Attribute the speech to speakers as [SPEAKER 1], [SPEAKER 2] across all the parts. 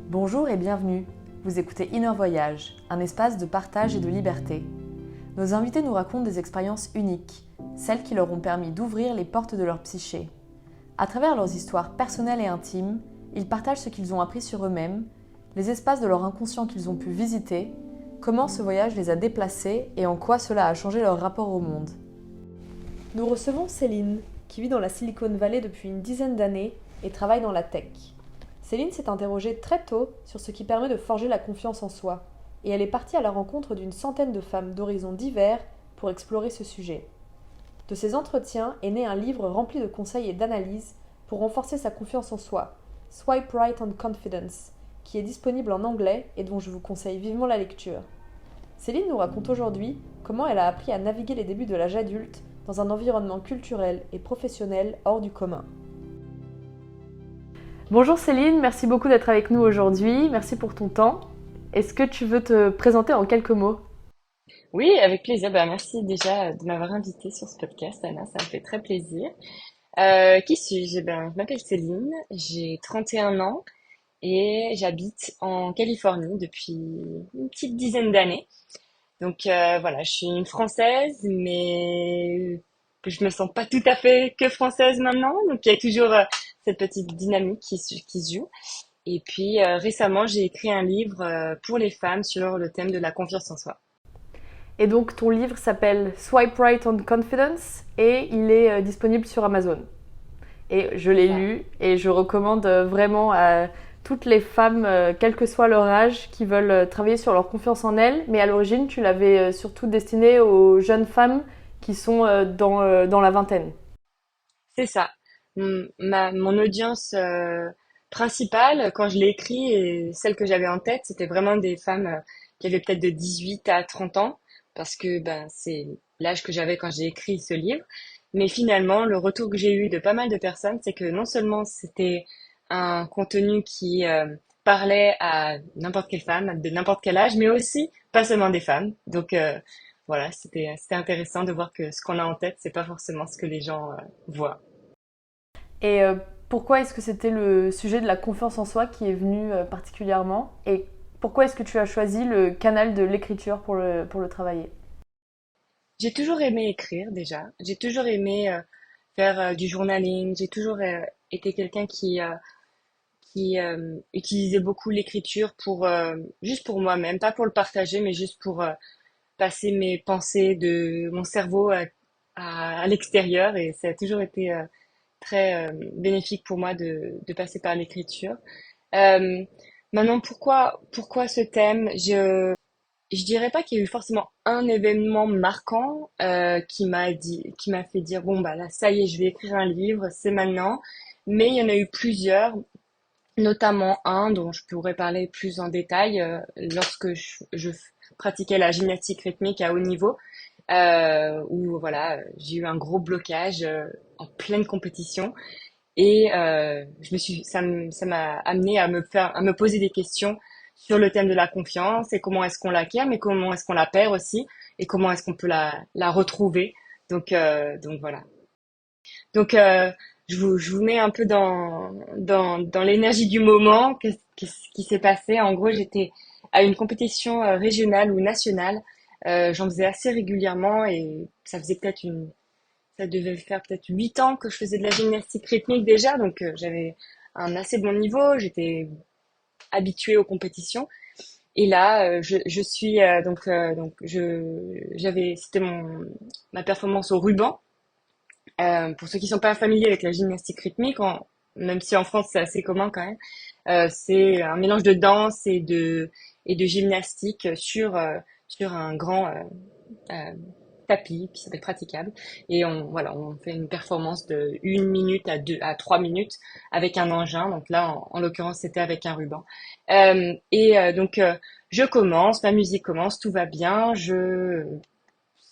[SPEAKER 1] Bonjour et bienvenue. Vous écoutez Inner Voyage, un espace de partage et de liberté. Nos invités nous racontent des expériences uniques, celles qui leur ont permis d'ouvrir les portes de leur psyché. À travers leurs histoires personnelles et intimes, ils partagent ce qu'ils ont appris sur eux-mêmes, les espaces de leur inconscient qu'ils ont pu visiter, comment ce voyage les a déplacés et en quoi cela a changé leur rapport au monde. Nous recevons Céline, qui vit dans la Silicon Valley depuis une dizaine d'années et travaille dans la tech. Céline s'est interrogée très tôt sur ce qui permet de forger la confiance en soi, et elle est partie à la rencontre d'une centaine de femmes d'horizons divers pour explorer ce sujet. De ces entretiens est né un livre rempli de conseils et d'analyses pour renforcer sa confiance en soi, Swipe Right on Confidence, qui est disponible en anglais et dont je vous conseille vivement la lecture. Céline nous raconte aujourd'hui comment elle a appris à naviguer les débuts de l'âge adulte dans un environnement culturel et professionnel hors du commun. Bonjour Céline, merci beaucoup d'être avec nous aujourd'hui, merci pour ton temps. Est-ce que tu veux te présenter en quelques mots ?
[SPEAKER 2] Oui, avec plaisir. Merci déjà de m'avoir invité sur ce podcast, Anna. Ça me fait très plaisir. Qui suis-je? Je m'appelle Céline, j'ai 31 ans et j'habite en Californie depuis une petite dizaine d'années. Donc voilà, je suis une Française, mais je me sens pas tout à fait que française maintenant. Donc il y a toujours cette petite dynamique qui se joue. Et puis récemment, j'ai écrit un livre pour les femmes sur le thème de la confiance en soi.
[SPEAKER 1] Et donc ton livre s'appelle Swipe Right on Confidence et il est disponible sur Amazon. Et je l'ai lu et je recommande vraiment à toutes les femmes, quel que soit leur âge, qui veulent travailler sur leur confiance en elles. Mais à l'origine, tu l'avais surtout destiné aux jeunes femmes qui sont dans la vingtaine.
[SPEAKER 2] C'est ça. Mon audience principale, quand je l'ai écrit, et celle que j'avais en tête, c'était vraiment des femmes qui avaient peut-être de 18 à 30 ans, parce que c'est l'âge que j'avais quand j'ai écrit ce livre. Mais finalement, le retour que j'ai eu de pas mal de personnes, c'est que non seulement c'était un contenu qui parlait à n'importe quelle femme, de n'importe quel âge, mais aussi pas seulement des femmes. Donc voilà, c'était intéressant de voir que ce qu'on a en tête, c'est pas forcément ce que les gens voient.
[SPEAKER 1] Et pourquoi est-ce que c'était le sujet de la confiance en soi qui est venu particulièrement ? Et pourquoi est-ce que tu as choisi le canal de l'écriture pour le travailler ?
[SPEAKER 2] J'ai toujours aimé écrire déjà. J'ai toujours aimé faire du journaling. J'ai toujours été quelqu'un qui utilisait beaucoup l'écriture pour juste pour moi-même, pas pour le partager, mais juste pour passer mes pensées de mon cerveau à l'extérieur. Et ça a toujours été très bénéfique pour moi de passer par l'écriture. Euh, Maintenant, pourquoi ce thème? Je dirais pas qu'il y a eu forcément un événement marquant qui m'a fait dire bon bah là ça y est, je vais écrire un livre, c'est maintenant. Mais il y en a eu plusieurs, notamment un dont je pourrais parler plus en détail lorsque je pratiquais la gymnastique rythmique à haut niveau, où voilà j'ai eu un gros blocage en pleine compétition et ça m'a amené à me poser des questions sur le thème de la confiance et comment est-ce qu'on l'acquiert, mais comment est-ce qu'on la perd aussi et comment est-ce qu'on peut la retrouver. Donc voilà. Donc je vous mets un peu dans l'énergie du moment. Qu'est-ce qui s'est passé? En gros, j'étais à une compétition régionale ou nationale. J'en faisais assez régulièrement et ça devait faire peut-être 8 ans que je faisais de la gymnastique rythmique déjà, donc j'avais un assez bon niveau, j'étais habituée aux compétitions. Et là, je suis c'était ma performance au ruban. Pour ceux qui sont pas familiers avec la gymnastique rythmique, même si en France c'est assez commun quand même, c'est un mélange de danse et de gymnastique sur un grand euh, tapis qui s'appelle praticable et on fait une performance de 1 minute à 3 minutes avec un engin. Donc là en l'occurrence c'était avec un ruban. Je commence, ma musique commence, tout va bien,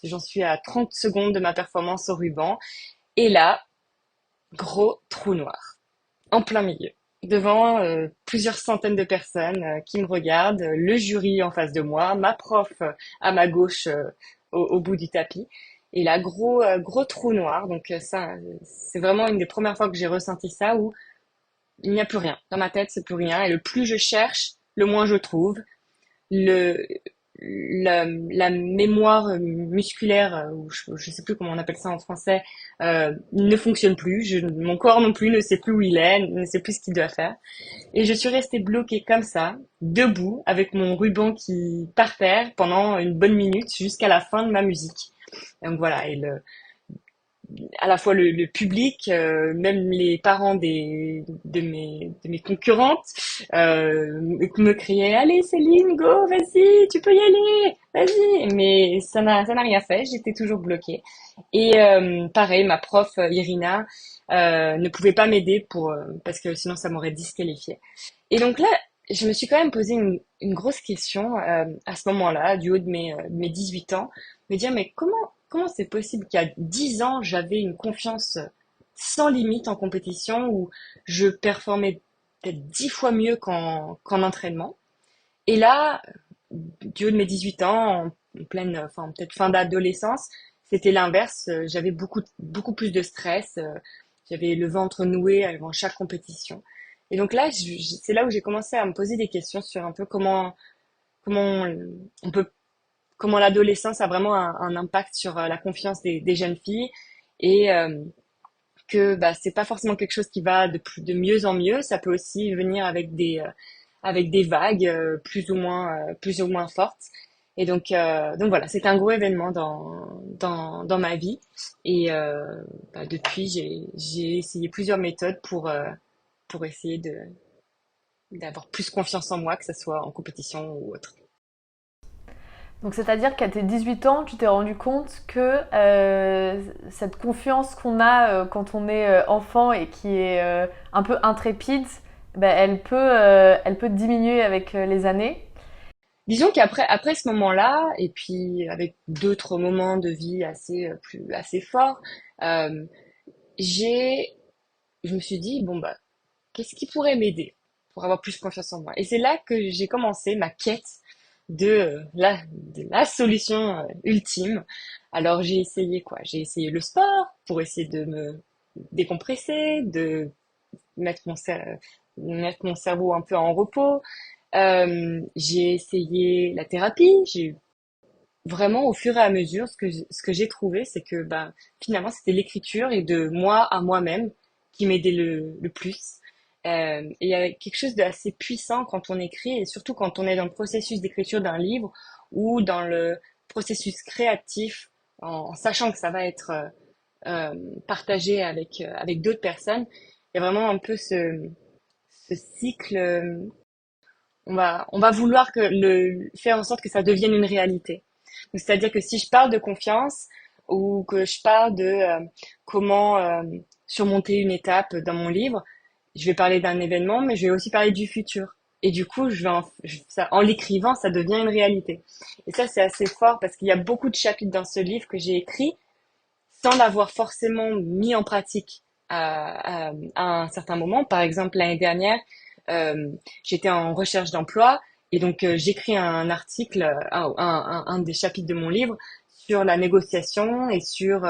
[SPEAKER 2] j'en suis à 30 secondes de ma performance au ruban et là gros trou noir en plein milieu devant plusieurs centaines de personnes qui me regardent, le jury en face de moi, ma prof à ma gauche au bout du tapis. Et là, gros trou noir. Donc ça, c'est vraiment une des premières fois que j'ai ressenti ça où Il n'y a plus rien. Dans ma tête, c'est plus rien. Et le plus je cherche, le moins je trouve. Le, la mémoire musculaire, ou je sais plus comment on appelle ça en français, ne fonctionne plus. Mon corps non plus ne sait plus où il est, ne sait plus ce qu'il doit faire. Et je suis restée bloquée comme ça, debout, avec mon ruban qui par terre pendant une bonne minute jusqu'à la fin de ma musique. Donc voilà, et à la fois le public, même les parents de mes concurrentes, me criaient, allez Céline, go, vas-y, tu peux y aller, vas-y. Mais ça n'a rien fait, j'étais toujours bloquée. Et pareil, ma prof Irina ne pouvait pas m'aider parce que sinon ça m'aurait disqualifiée. Et donc là, je me suis quand même posé une grosse question à ce moment-là, du haut de mes 18 ans, me dire mais comment c'est possible qu'il y a 10 ans, j'avais une confiance sans limite en compétition où je performais peut-être 10 fois mieux qu'en entraînement. Et là, du haut de mes 18 ans, en pleine, enfin peut-être fin d'adolescence, c'était l'inverse. J'avais beaucoup plus de stress. J'avais le ventre noué avant chaque compétition. Et donc là, c'est là où j'ai commencé à me poser des questions sur un peu comment on peut comment l'adolescence a vraiment un impact sur la confiance des jeunes filles et que bah, c'est pas forcément quelque chose qui va de mieux en mieux. Ça peut aussi venir avec des vagues plus ou moins fortes. Et donc voilà, c'est un gros événement dans ma vie. Et bah, depuis, j'ai essayé plusieurs méthodes pour essayer d'avoir plus confiance en moi, que ce soit en compétition ou autre.
[SPEAKER 1] Donc c'est-à-dire qu'à tes 18 ans, tu t'es rendu compte que cette confiance qu'on a quand on est enfant et qui est un peu intrépide, ben, elle peut diminuer avec les années.
[SPEAKER 2] Disons après ce moment-là, et puis avec d'autres moments de vie assez forts, euh, j'ai, je me suis dit bon bah qu'est-ce qui pourrait m'aider pour avoir plus confiance en moi? Et c'est là que j'ai commencé ma quête de la solution ultime. Alors j'ai essayé quoi? J'ai essayé le sport pour essayer de me décompresser, de mettre mettre mon cerveau un peu en repos. J'ai essayé la thérapie. J'ai vraiment au fur et à mesure, ce que j'ai trouvé, c'est que ben, finalement, c'était l'écriture et de moi à moi-même qui m'aidait le plus. Et il y a quelque chose d'assez puissant quand on écrit, et surtout quand on est dans le processus d'écriture d'un livre ou dans le processus créatif, en sachant que ça va être partagé avec d'autres personnes. Il y a vraiment un peu ce cycle. On va vouloir faire en sorte que ça devienne une réalité. Donc, c'est-à-dire que si je parle de confiance ou que je parle de comment surmonter une étape dans mon livre, je vais parler d'un événement, mais je vais aussi parler du futur. Et du coup, en l'écrivant, ça devient une réalité. Et ça, c'est assez fort parce qu'il y a beaucoup de chapitres dans ce livre que j'ai écrit sans l'avoir forcément mis en pratique à un certain moment. Par exemple, l'année dernière, euh, j'étais en recherche d'emploi et donc j'écris un article, un des chapitres de mon livre sur la négociation et sur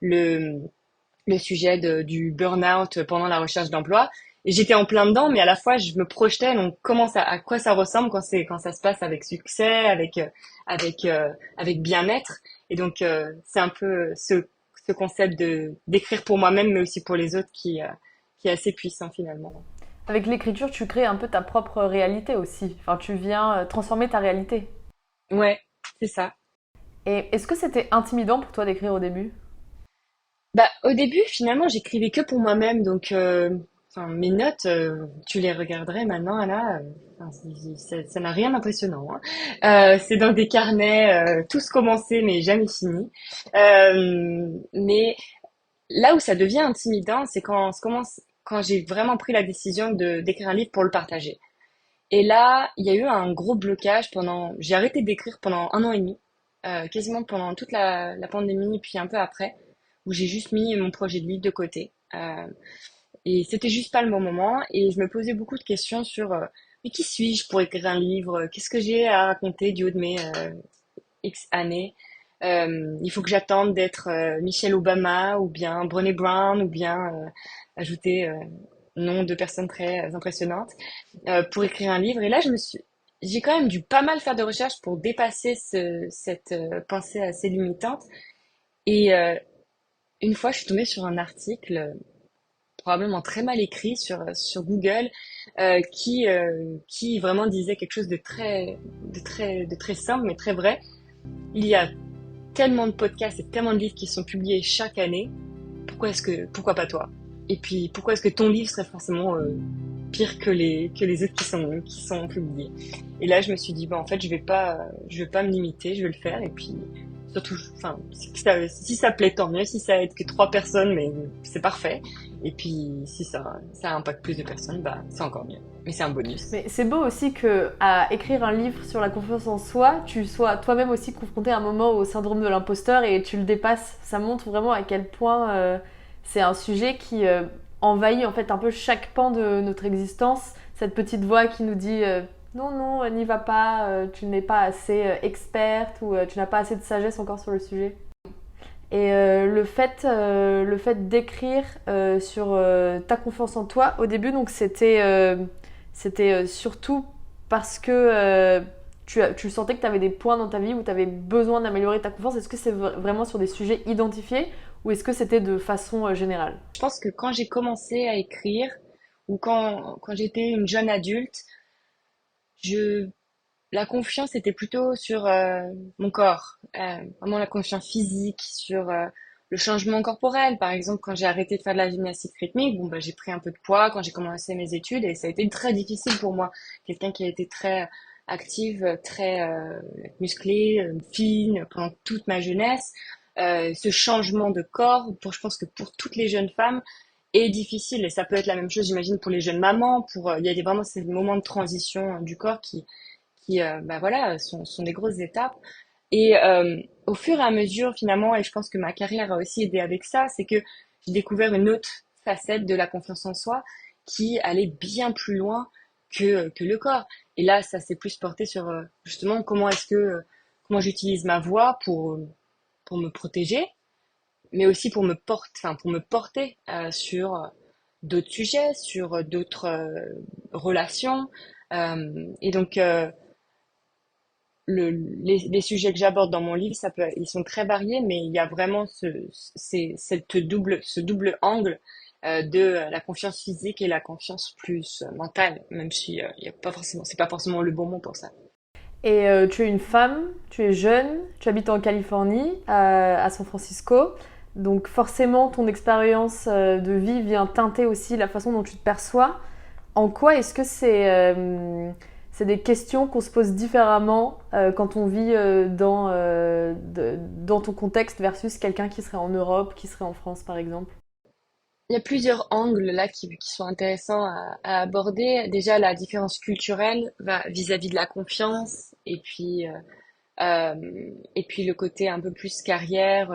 [SPEAKER 2] le, le sujet du burn-out pendant la recherche d'emploi. Et j'étais en plein dedans, mais à la fois je me projetais donc à quoi ça ressemble quand ça se passe avec succès, avec bien-être. Et donc c'est un peu ce concept d'écrire pour moi-même, mais aussi pour les autres qui est assez puissant finalement.
[SPEAKER 1] Avec l'écriture, tu crées un peu ta propre réalité aussi. Enfin, tu viens transformer ta réalité.
[SPEAKER 2] Ouais, c'est ça.
[SPEAKER 1] Et est-ce que c'était intimidant pour toi d'écrire au début?
[SPEAKER 2] Bah, au début, finalement, j'écrivais que pour moi-même, donc enfin, mes notes, tu les regarderais maintenant, là, enfin, ça n'a rien d'impressionnant, hein. C'est dans des carnets, tous commencés mais jamais finis. Mais là où ça devient intimidant, c'est quand j'ai vraiment pris la décision d'écrire un livre pour le partager. Et là, il y a eu un gros blocage j'ai arrêté d'écrire pendant un an et demi, quasiment pendant toute la pandémie, puis un peu après, où j'ai juste mis mon projet de livre de côté. Et c'était juste pas le bon moment, et je me posais beaucoup de questions sur, mais qui suis-je pour écrire un livre? Qu'est-ce que j'ai à raconter du haut de mes X années? Il faut que j'attende d'être Michelle Obama, ou bien Brené Brown, ou bien ajouter nom de personne très impressionnante, pour écrire un livre. Et là, j'ai quand même dû pas mal faire de recherches pour dépasser cette pensée assez limitante. Et une fois, je suis tombée sur un article probablement très mal écrit sur Google qui vraiment disait quelque chose de très simple mais très vrai. Il y a tellement de podcasts et tellement de livres qui sont publiés chaque année. Pourquoi pas toi? Et puis pourquoi est-ce que ton livre serait forcément pire que les autres qui sont publiés? Et là, je me suis dit, bah, en fait, je vais pas me limiter, je vais le faire. Et puis, surtout, enfin, si ça plaît, tant mieux. Si ça aide que 3 personnes, mais c'est parfait. Et puis, si ça impacte plus de personnes, bah, c'est encore mieux. Mais c'est un bonus.
[SPEAKER 1] Mais c'est beau aussi que à écrire un livre sur la confiance en soi, tu sois toi-même aussi confronté à un moment au syndrome de l'imposteur et tu le dépasses. Ça montre vraiment à quel point c'est un sujet qui envahit en fait un peu chaque pan de notre existence. Cette petite voix qui nous dit non, non, n'y va pas, tu n'es pas assez experte ou tu n'as pas assez de sagesse encore sur le sujet. Et le fait d'écrire sur ta confiance en toi, au début, donc c'était surtout parce que tu sentais que tu avais des points dans ta vie où tu avais besoin d'améliorer ta confiance. Est-ce que c'est vraiment sur des sujets identifiés ou est-ce que c'était de façon générale?
[SPEAKER 2] Je pense que quand j'ai commencé à écrire, ou quand j'étais une jeune adulte, je la confiance était plutôt sur mon corps, vraiment la confiance physique, sur le changement corporel. Par exemple, quand j'ai arrêté de faire de la gymnastique rythmique, bon, bah, j'ai pris un peu de poids quand j'ai commencé mes études et ça a été très difficile pour moi. Quelqu'un qui a été très active, très musclée, fine pendant toute ma jeunesse. Ce changement de corps, je pense que pour toutes les jeunes femmes, est difficile et ça peut être la même chose, j'imagine, pour les jeunes mamans. Il y a vraiment ces moments de transition du corps qui bah voilà, sont des grosses étapes. Et au fur et à mesure, finalement, et je pense que ma carrière a aussi aidé avec ça, c'est que j'ai découvert une autre facette de la confiance en soi qui allait bien plus loin que le corps. Et là, ça s'est plus porté sur justement comment j'utilise ma voix pour me protéger, mais aussi pour me porter sur d'autres sujets, sur d'autres relations. Et donc, les sujets que j'aborde dans mon livre, ils sont très variés, mais il y a vraiment ce double angle de la confiance physique et la confiance plus mentale, même si il y a pas forcément, c'est pas forcément le bon mot pour ça.
[SPEAKER 1] Et tu es une femme, tu es jeune, tu habites en Californie, à San Francisco. Donc forcément, ton expérience de vie vient teinter aussi la façon dont tu te perçois. En quoi est-ce que c'est des questions qu'on se pose différemment quand on vit dans ton contexte versus quelqu'un qui serait en Europe, qui serait en France par exemple?
[SPEAKER 2] Il y a plusieurs angles là qui sont intéressants à aborder. Déjà, la différence culturelle vis-à-vis de la confiance, et puis le côté un peu plus carrière,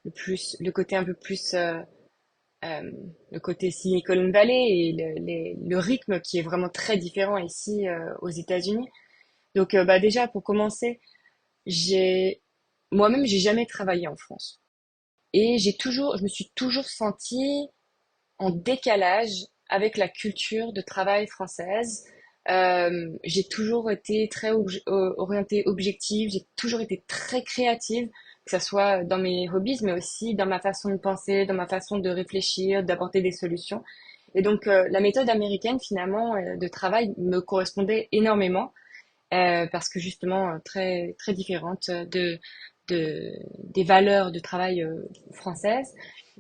[SPEAKER 2] le côté un peu plus euh, le côté Silicon Valley et le rythme qui est vraiment très différent ici aux États-Unis. Donc, bah déjà pour commencer, j'ai moi-même j'ai jamais travaillé en France et je me suis toujours sentie en décalage avec la culture de travail française. J'ai toujours été très orientée objective, j'ai toujours été très créative, que ce soit dans mes hobbies, mais aussi dans ma façon de penser, dans ma façon de réfléchir, d'apporter des solutions. Et donc, la méthode américaine, finalement, de travail me correspondait énormément, parce que justement, très, très différente des valeurs de travail françaises.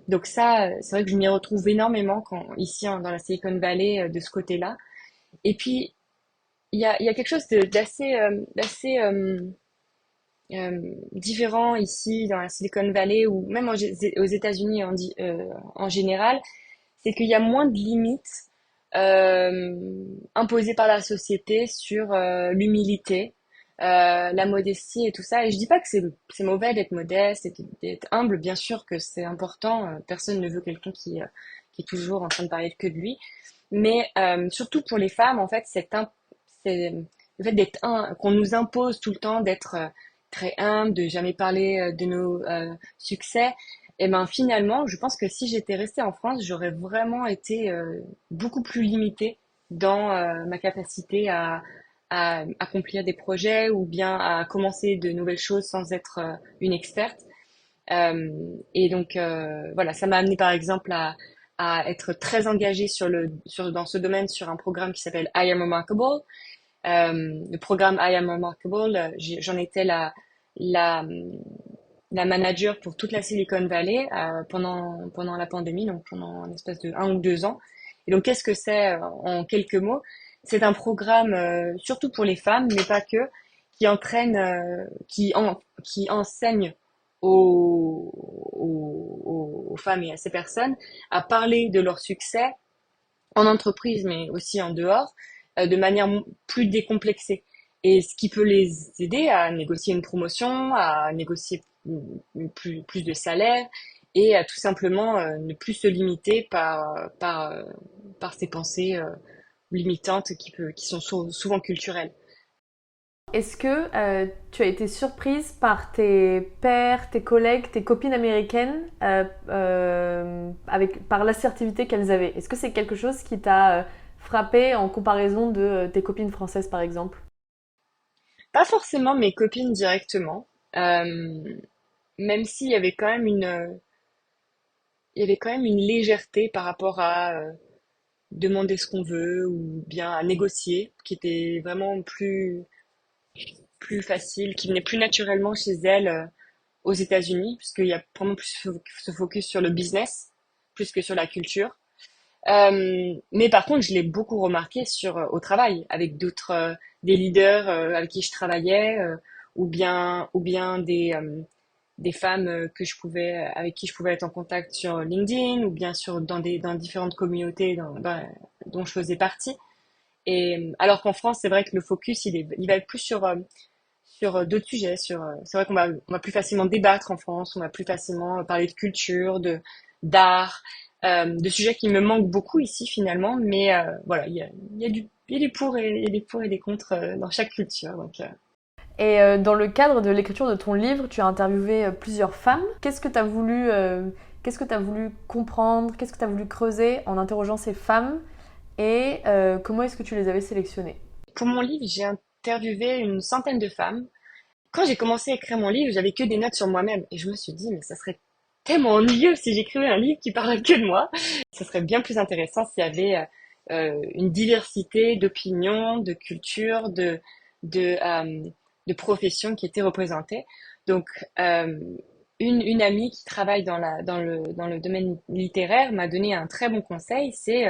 [SPEAKER 2] Donc ça, c'est vrai que je m'y retrouve énormément ici dans la Silicon Valley, de ce côté-là. Et puis, il y a quelque chose différent ici dans la Silicon Valley ou même aux États-Unis en général, c'est qu'il y a moins de limites imposées par la société sur l'humilité, la modestie et tout ça. Et je dis pas que c'est mauvais d'être modeste et d'être humble, bien sûr que c'est important. Personne ne veut quelqu'un qui est toujours en train de parler que de lui. Mais surtout pour les femmes, en fait, c'est le fait qu'on nous impose tout le temps d'être très humble, de jamais parler de nos succès. Et ben finalement, je pense que si j'étais restée en France, j'aurais vraiment été beaucoup plus limitée dans ma capacité à accomplir des projets ou bien à commencer de nouvelles choses sans être une experte. Et donc voilà, ça m'a amené par exemple à être très engagée dans ce domaine sur un programme qui s'appelle I Am Remarkable. Le programme I Am Remarkable, j'en étais la, la manager pour toute la Silicon Valley pendant la pandémie, donc pendant une espèce de 1 ou 2 ans. Et donc, qu'est-ce que c'est en quelques mots? C'est un programme surtout pour les femmes, mais pas que, qui entraîne, qui enseigne aux femmes et à ces personnes à parler de leur succès en entreprise, mais aussi en dehors, de manière plus décomplexée. Et ce qui peut les aider à négocier une promotion, à négocier plus de salaire et à tout simplement ne plus se limiter par ces pensées limitantes qui sont souvent culturelles.
[SPEAKER 1] Est-ce que tu as été surprise par tes pairs, tes collègues, tes copines américaines par l'assertivité qu'elles avaient? Est-ce que c'est quelque chose qui t'a frappé en comparaison de tes copines françaises par exemple?
[SPEAKER 2] Pas forcément mes copines directement, même s'il y avait quand même il y avait quand même une légèreté par rapport à demander ce qu'on veut ou bien à négocier, qui était vraiment plus facile, qui venait plus naturellement chez elles aux États-Unis, puisqu'il y a vraiment plus ce focus sur le business, plus que sur la culture. Mais par contre, je l'ai beaucoup remarqué au travail, avec des leaders avec qui je travaillais, ou bien des femmes avec qui je pouvais être en contact sur LinkedIn, ou bien dans différentes communautés dont je faisais partie. Et alors qu'en France, c'est vrai que le focus, il va être plus sur d'autres sujets. C'est vrai qu'on va plus facilement débattre en France, on va plus facilement parler de culture, d'art, de sujets qui me manquent beaucoup ici finalement. Mais voilà, il y a des pour et il y a des pour et des contre dans chaque culture. Donc,
[SPEAKER 1] Et dans le cadre de l'écriture de ton livre, tu as interviewé plusieurs femmes. Qu'est-ce que tu as voulu comprendre, qu'est-ce que tu as voulu creuser en interrogeant ces femmes et comment est-ce que tu les avais sélectionnées?
[SPEAKER 2] pour mon livre, j'ai interviewé une centaine de femmes. Quand j'ai commencé à écrire mon livre, j'avais que des notes sur moi-même et je me suis dit, mais ça serait tellement ennuyeux si j'écrivais un livre qui parlait que de moi. Ça serait bien plus intéressant s'il y avait une diversité d'opinions, de cultures, de professions qui étaient représentées. Donc, une amie qui travaille dans le domaine littéraire m'a donné un très bon conseil, c'est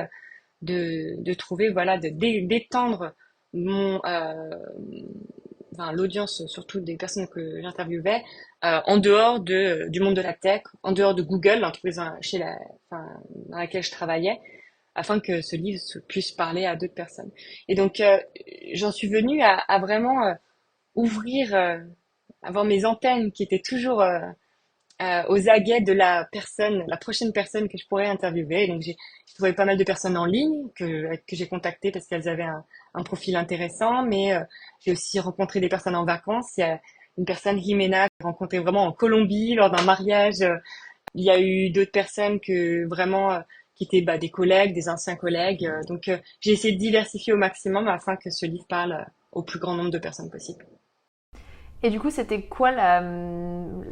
[SPEAKER 2] de trouver, voilà, d'étendre mon, enfin, l'audience, surtout des personnes que j'interviewais, en dehors du monde de la tech, en dehors de Google, l'entreprise enfin, dans laquelle je travaillais, afin que ce livre puisse parler à d'autres personnes. Et donc, j'en suis venue à vraiment ouvrir, avoir mes antennes qui étaient toujours aux aguets de la prochaine personne que je pourrais interviewer. Donc j'ai trouvé pas mal de personnes en ligne que j'ai contactées parce qu'elles avaient un profil intéressant, mais j'ai aussi rencontré des personnes en vacances. Il y a une personne, Jimena, que j'ai rencontrée vraiment en Colombie lors d'un mariage. Il y a eu d'autres personnes que vraiment qui étaient des collègues, des anciens collègues. Donc j'ai essayé de diversifier au maximum afin que ce livre parle au plus grand nombre de personnes possible.
[SPEAKER 1] Et du coup, c'était quoi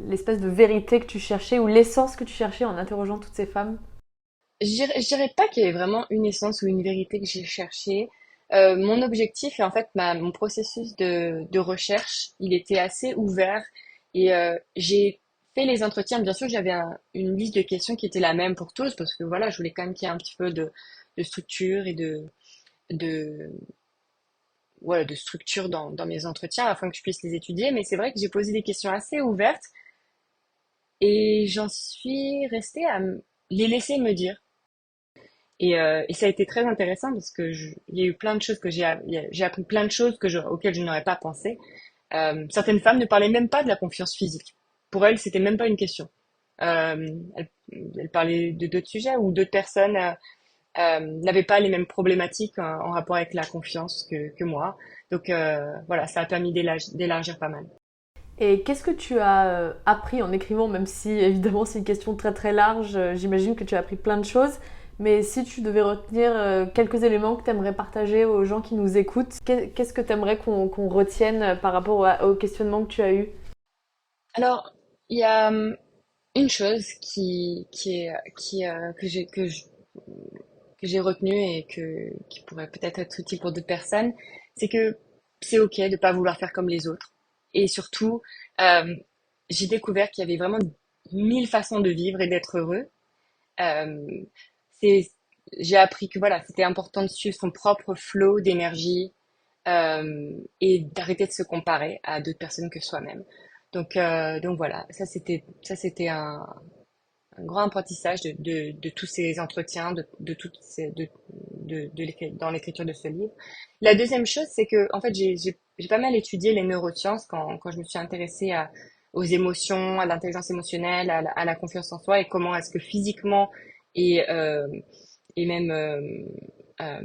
[SPEAKER 1] l'espèce de vérité que tu cherchais ou l'essence que tu cherchais en interrogeant toutes ces femmes?
[SPEAKER 2] Je dirais pas qu'il y avait vraiment une essence ou une vérité que j'ai cherchée. Mon objectif et en fait mon processus de recherche, il était assez ouvert et j'ai fait les entretiens. Bien sûr, j'avais une liste de questions qui était la même pour tous parce que voilà, je voulais quand même qu'il y ait un petit peu de structure et de, ouais, de structure dans mes entretiens afin que je puisse les étudier. Mais c'est vrai que j'ai posé des questions assez ouvertes et j'en suis restée à les laisser me dire. Et ça a été très intéressant parce que il y a eu plein de choses j'ai appris plein de choses auxquelles je n'aurais pas pensé. Certaines femmes ne parlaient même pas de la confiance physique. Pour elles, c'était même pas une question. Elles parlaient de d'autres sujets où d'autres personnes n'avaient pas les mêmes problématiques en rapport avec la confiance que moi. Donc voilà, ça a permis d'élargir pas mal.
[SPEAKER 1] Et qu'est-ce que tu as appris en écrivant, même si évidemment c'est une question très très large, j'imagine que tu as appris plein de choses, mais si tu devais retenir quelques éléments que tu aimerais partager aux gens qui nous écoutent, qu'est-ce que tu aimerais qu'on retienne par rapport au questionnement que tu as eu?
[SPEAKER 2] Alors, il y a une chose que j'ai retenue et qui pourrait peut-être être utile pour d'autres personnes, c'est que c'est OK de pas vouloir faire comme les autres. Et surtout, euh, j'ai découvert qu'il y avait vraiment 1000 façons de vivre et d'être heureux. Euh, c'est, j'ai appris que voilà, c'était important de suivre son propre flow d'énergie et d'arrêter de se comparer à d'autres personnes que soi-même. Donc voilà, ça c'était un grand apprentissage de tous ces entretiens, de toutes ces, dans l'écriture de ce livre. La deuxième chose, c'est que en fait j'ai pas mal étudié les neurosciences quand je me suis intéressée aux émotions, à l'intelligence émotionnelle, à la confiance en soi et comment est-ce que physiquement et euh, et même euh,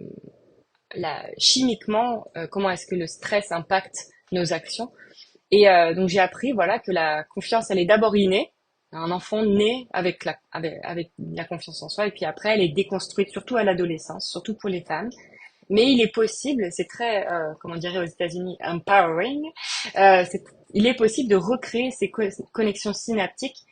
[SPEAKER 2] chimiquement comment est-ce que le stress impacte nos actions. Et donc j'ai appris voilà que la confiance elle est d'abord innée. Un enfant naît avec la confiance en soi et puis après elle est déconstruite, surtout à l'adolescence, surtout pour les femmes. Mais il est possible, c'est très, comment on dirait aux États-Unis, empowering. Il est possible de recréer ces connexions synaptiques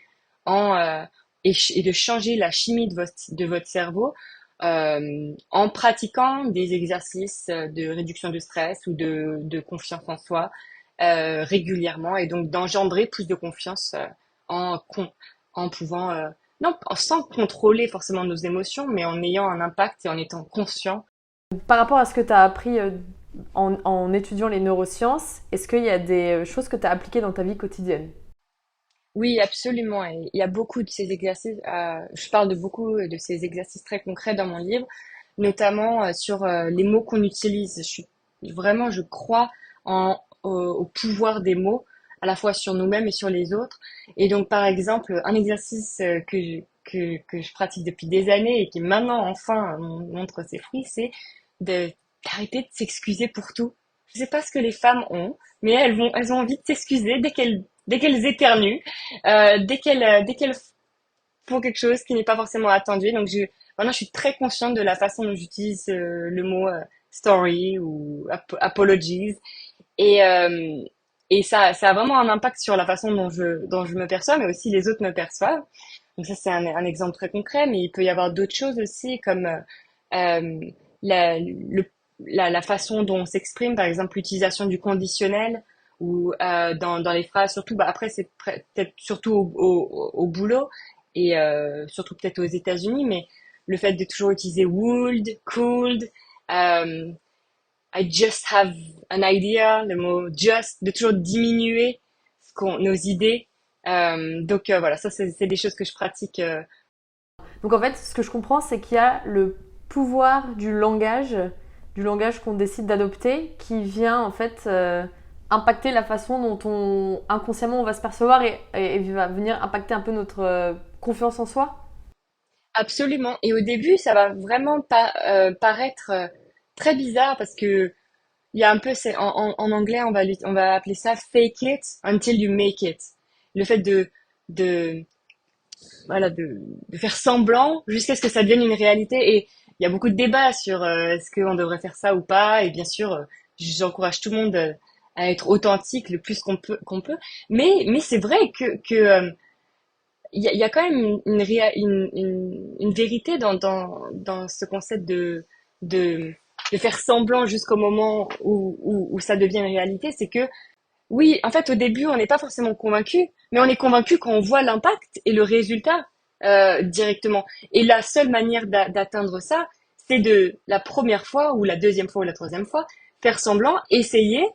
[SPEAKER 2] en, et de changer la chimie de votre cerveau en pratiquant des exercices de réduction de stress ou de confiance en soi régulièrement et donc d'engendrer plus de confiance en, con- en pouvant, non, sans contrôler forcément nos émotions, mais en ayant un impact et en étant conscient.
[SPEAKER 1] Par rapport à ce que tu as appris en étudiant les neurosciences, est-ce qu'il y a des choses que tu as appliquées dans ta vie quotidienne?
[SPEAKER 2] Oui, absolument. Et il y a beaucoup de ces exercices, je parle de beaucoup de ces exercices très concrets dans mon livre, notamment sur les mots qu'on utilise. Vraiment, je crois au pouvoir des mots, à la fois sur nous-mêmes et sur les autres. Et donc, par exemple, un exercice que je pratique depuis des années et qui maintenant, enfin, montre ses fruits, c'est d'arrêter de s'excuser pour tout. Je sais pas ce que les femmes ont, mais elles ont envie de s'excuser dès qu'elles éternuent, dès qu'elles font quelque chose qui n'est pas forcément attendu. Donc maintenant, je suis très consciente de la façon dont j'utilise le mot story ou apologies. Et, euh, et ça a vraiment un impact sur la façon dont je me perçois, mais aussi les autres me perçoivent. Donc ça, c'est un exemple très concret, mais il peut y avoir d'autres choses aussi, comme euh, la façon dont on s'exprime, par exemple l'utilisation du conditionnel ou dans les phrases, surtout, bah, après c'est peut-être surtout au boulot et surtout peut-être aux États-Unis, mais le fait de toujours utiliser would, could, euh, I just have an idea, le mot just, de toujours diminuer nos idées. Donc voilà, ça c'est des choses que je pratique.
[SPEAKER 1] Donc en fait, ce que je comprends, c'est qu'il y a le pouvoir du langage qu'on décide d'adopter, qui vient en fait impacter la façon dont inconsciemment on va se percevoir et va venir impacter un peu notre confiance en soi.
[SPEAKER 2] Absolument. Et au début, ça va vraiment pas paraître très bizarre parce que il y a un peu, en anglais, on va appeler ça fake it until you make it. Le fait de, voilà, de faire semblant jusqu'à ce que ça devienne une réalité. Et il y a beaucoup de débats sur est-ce qu'on devrait faire ça ou pas. Et bien sûr, j'encourage tout le monde à être authentique le plus qu'on peut. Mais c'est vrai que il y a quand même une vérité dans ce concept de, de faire semblant jusqu'au moment où ça devient une réalité. C'est que, oui, en fait, au début, on n'est pas forcément convaincu, mais on est convaincu quand on voit l'impact et le résultat directement. Et la seule manière d'atteindre ça, c'est de la première fois ou la deuxième fois ou la troisième fois, faire semblant, essayer,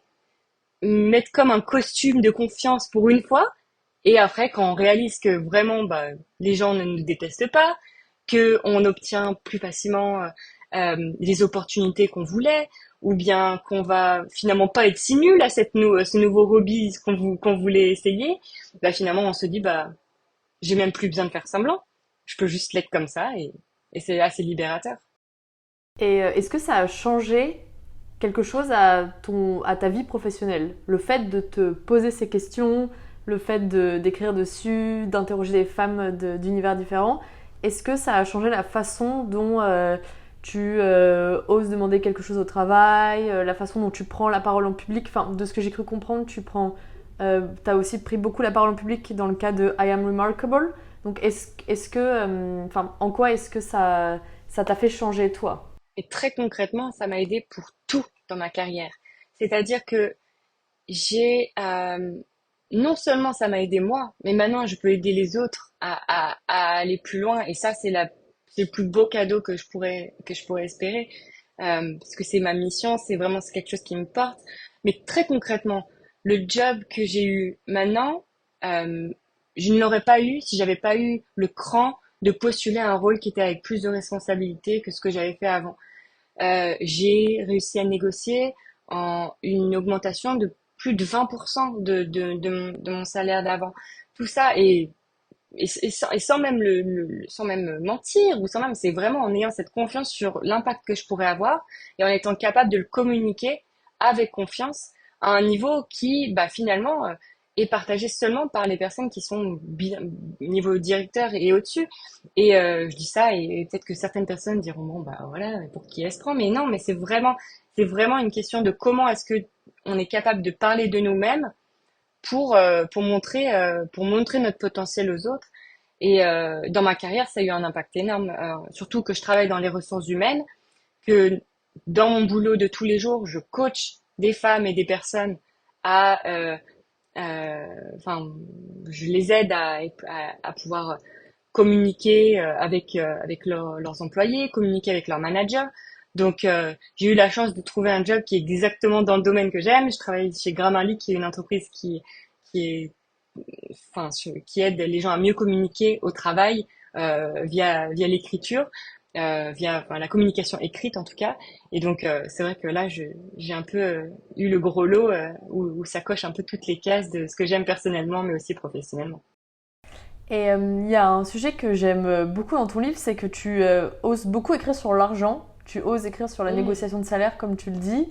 [SPEAKER 2] mettre comme un costume de confiance pour une fois, et après, quand on réalise que vraiment, bah, les gens ne nous détestent pas, que on obtient plus facilement les opportunités qu'on voulait, ou bien qu'on va finalement pas être si nul à ce nouveau hobby qu'on voulait essayer, bah finalement on se dit bah j'ai même plus besoin de faire semblant, je peux juste l'être comme ça et c'est assez libérateur.
[SPEAKER 1] Et est-ce que ça a changé quelque chose à ta vie professionnelle. Le fait de te poser ces questions, le fait d'écrire dessus, d'interroger des femmes d'univers différents, est-ce que ça a changé la façon dont tu oses demander quelque chose au travail, la façon dont tu prends la parole en public? Enfin, de ce que j'ai cru comprendre, t'as aussi pris beaucoup la parole en public dans le cas de I Am Remarkable. Donc, en quoi est-ce que ça t'a fait changer toi?
[SPEAKER 2] Et très concrètement, ça m'a aidé pour tout dans ma carrière. C'est-à-dire que j'ai non seulement ça m'a aidé moi, mais maintenant je peux aider les autres à aller plus loin. Et ça, c'est le plus beau cadeau que je pourrais espérer, parce que c'est ma mission, c'est quelque chose qui me porte. Mais très concrètement, le job que j'ai eu maintenant, euh, je ne l'aurais pas eu si j'avais pas eu le cran de postuler à un rôle qui était avec plus de responsabilité que ce que j'avais fait avant. J'ai réussi à négocier une augmentation de plus de 20% de mon salaire d'avant. Tout ça, et sans même sans même mentir, ou sans même, c'est vraiment en ayant cette confiance sur l'impact que je pourrais avoir, et en étant capable de le communiquer avec confiance à un niveau qui, bah, finalement, est partagé seulement par les personnes qui sont bien, niveau directeur et au-dessus. Et je dis ça, et peut-être que certaines personnes diront, bon, bah voilà, pour qui elle se prend? Mais non, mais c'est vraiment une question de comment est-ce que on est capable de parler de nous-mêmes pour montrer notre potentiel aux autres. Et dans ma carrière, ça a eu un impact énorme, surtout que je travaille dans les ressources humaines, que dans mon boulot de tous les jours, je coach des femmes et des personnes à, enfin, je les aide à pouvoir communiquer avec leurs employés, communiquer avec leurs managers. Donc, j'ai eu la chance de trouver un job qui est exactement dans le domaine que j'aime. Je travaille chez Grammarly, qui est une entreprise qui est, qui aide les gens à mieux communiquer au travail via l'écriture, la communication écrite en tout cas. Et donc, c'est vrai que là, j'ai un peu eu le gros lot où ça coche un peu toutes les cases de ce que j'aime personnellement, mais aussi professionnellement.
[SPEAKER 1] Et il y a un sujet que j'aime beaucoup dans ton livre, c'est que tu oses beaucoup écrire sur l'argent, tu oses écrire sur la
[SPEAKER 2] Mm.
[SPEAKER 1] négociation de salaire, comme tu le dis.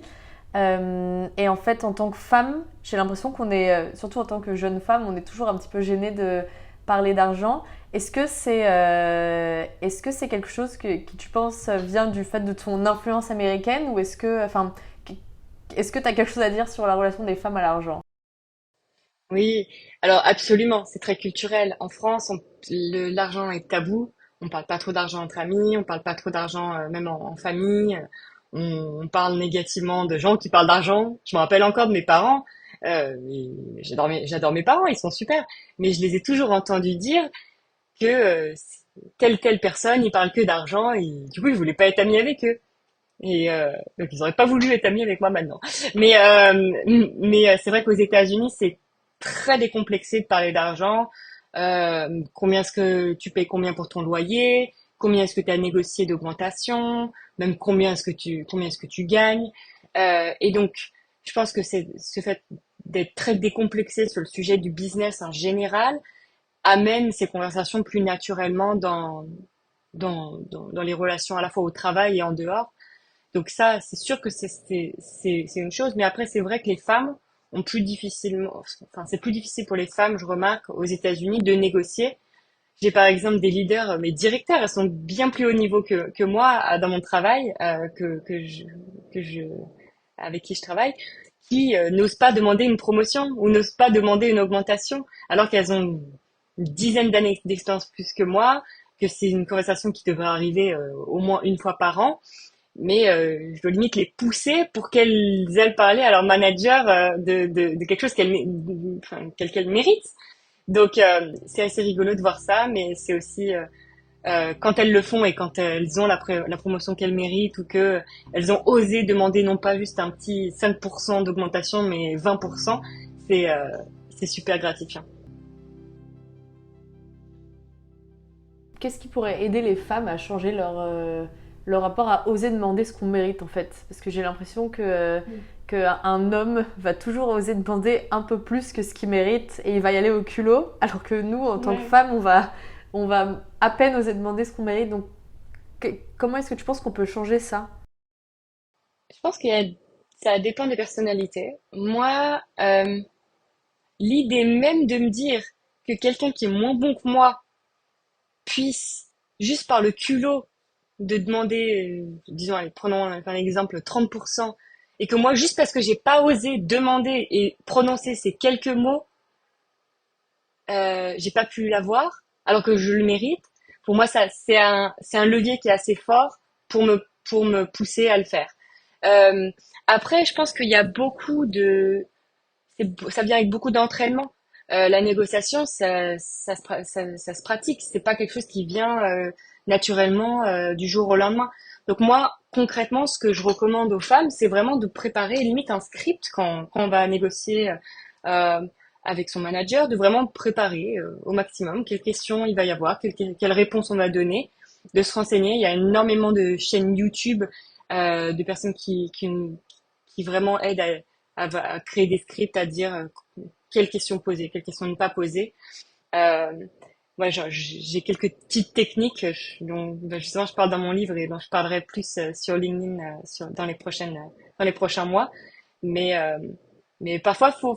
[SPEAKER 1] Et en fait, en tant que femme, j'ai l'impression qu'on est, surtout en tant que jeune femme, on est toujours un petit peu gênée de parler d'argent. Est-ce que c'est quelque chose qui, tu penses, vient du fait de ton influence américaine ou est-ce que tu as quelque chose à dire sur la relation des femmes à l'argent?
[SPEAKER 2] Oui, alors absolument, c'est très culturel. En France, l'argent est tabou. On parle pas trop d'argent entre amis, on parle pas trop d'argent même en famille. On parle négativement de gens qui parlent d'argent. Je me rappelle encore de mes parents. J'adore mes parents, ils sont super. Mais je les ai toujours entendus dire que telle personne, ils parlent que d'argent et du coup, je voulais pas être amie avec eux. Et donc ils auraient pas voulu être amis avec moi maintenant. Mais c'est vrai qu'aux États-Unis, c'est très décomplexé de parler d'argent. Combien est-ce que tu payes combien pour ton loyer? Combien est-ce que tu as négocié d'augmentation? Même combien est-ce que tu gagnes? Et donc, je pense que c'est ce fait d'être très décomplexé sur le sujet du business en général amène ces conversations plus naturellement dans les relations à la fois au travail et en dehors. Donc ça, c'est sûr que c'est une chose, mais après, c'est vrai que les femmes ont plus difficilement, enfin, c'est plus difficile pour les femmes, je remarque, aux États-Unis, de négocier. J'ai par exemple des leaders, mes directeurs, elles sont bien plus haut niveau que moi dans mon travail, que je, avec qui je travaille, qui n'osent pas demander une promotion ou n'osent pas demander une augmentation, alors qu'elles ont une dizaine d'années d'expérience plus que moi, que c'est une conversation qui devrait arriver au moins une fois par an, mais je dois limite les pousser pour qu'elles aillent parler à leur manager de quelque chose qu'elles méritent. Donc c'est assez rigolo de voir ça, mais c'est aussi quand elles le font et quand elles ont la promotion qu'elles méritent ou que elles ont osé demander non pas juste un petit 5% d'augmentation, mais 20%, c'est euh, c'est super gratifiant.
[SPEAKER 1] Qu'est-ce qui pourrait aider les femmes à changer leur rapport à oser demander ce qu'on mérite en fait? Parce que j'ai l'impression qu'un homme va toujours oser demander un peu plus que ce qu'il mérite et il va y aller au culot, alors que nous, en tant que
[SPEAKER 2] Ouais.
[SPEAKER 1] femmes, on va à peine oser demander ce qu'on mérite. Donc comment est-ce que tu penses qu'on peut changer ça?
[SPEAKER 2] Je pense qu'il y a Ça dépend des personnalités. Moi, l'idée même de me dire que quelqu'un qui est moins bon que moi puisse, juste par le culot, de demander, disons, allez, prenons un exemple, 30%, et que moi, juste parce que j'ai pas osé demander et prononcer ces quelques mots, j'ai pas pu l'avoir, alors que je le mérite. Pour moi, ça, c'est un levier qui est assez fort pour me pousser à le faire. Euh, Après, je pense qu'il y a beaucoup de, ça vient avec beaucoup d'entraînement. La négociation, ça se pratique. C'est pas quelque chose qui vient naturellement du jour au lendemain. Donc moi, concrètement, ce que je recommande aux femmes, c'est vraiment de préparer limite un script quand on va négocier euh, avec son manager, de vraiment préparer au maximum quelles questions il va y avoir, quelles réponses on va donner, de se renseigner. Il y a énormément de chaînes YouTube de personnes qui vraiment aident à créer des scripts, à dire quelles questions poser, quelles questions ne pas poser. Euh, Moi, j'ai quelques petites techniques dont justement je parle dans mon livre et dont je parlerai plus sur LinkedIn dans les prochains mois. Mais, euh, mais parfois, faut